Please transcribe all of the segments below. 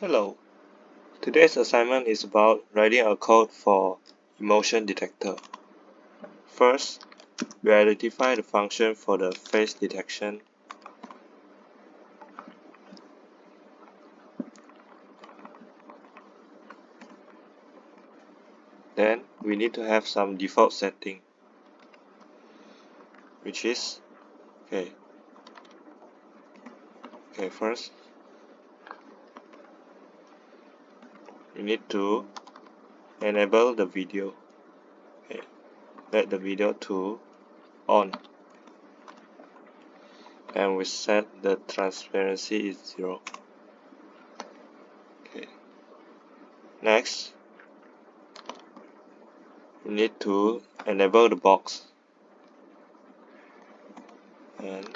Hello, today's assignment is about writing a code for emotion detector. First, we identify the function for the face detection. Then, we need to have some default setting, which is, first, we need to enable the video. Let the video to on. And we set the transparency is 0. Next, we need to enable the box. And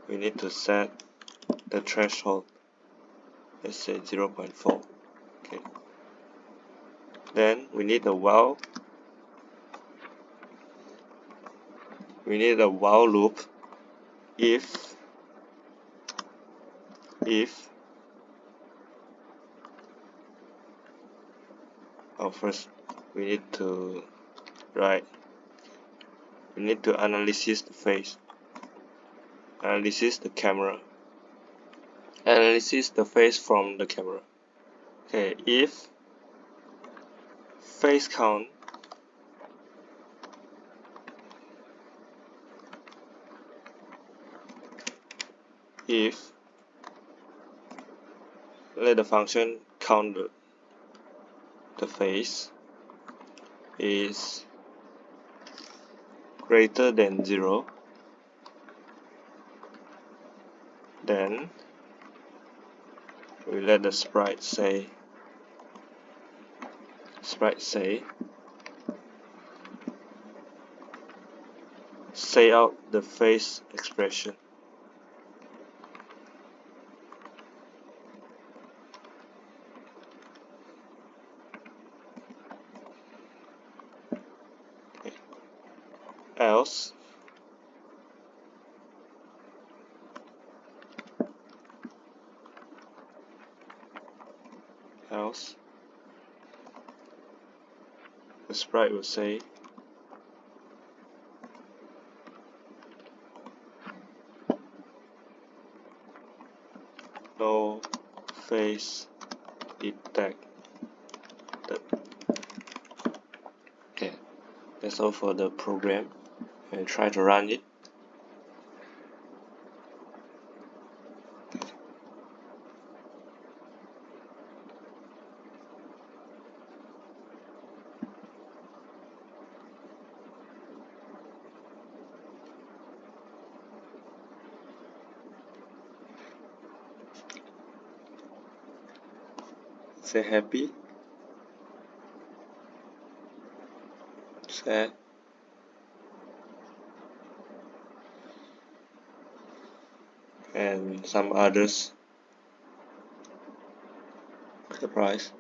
we need to set the threshold. Let's say 0.4. Then we need a while. We need a while loop if first we need to analyze the face, analyze the camera, analyze the face from the camera. If face count let the function count the face is greater than 0, then we let the sprite say out the face expression. Else the sprite will say no face detected. That's all for the program, and try to run it. Say happy, sad, and some others. Surprise.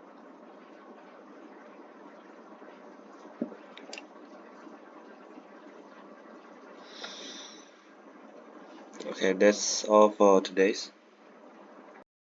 Okay, that's all for today's.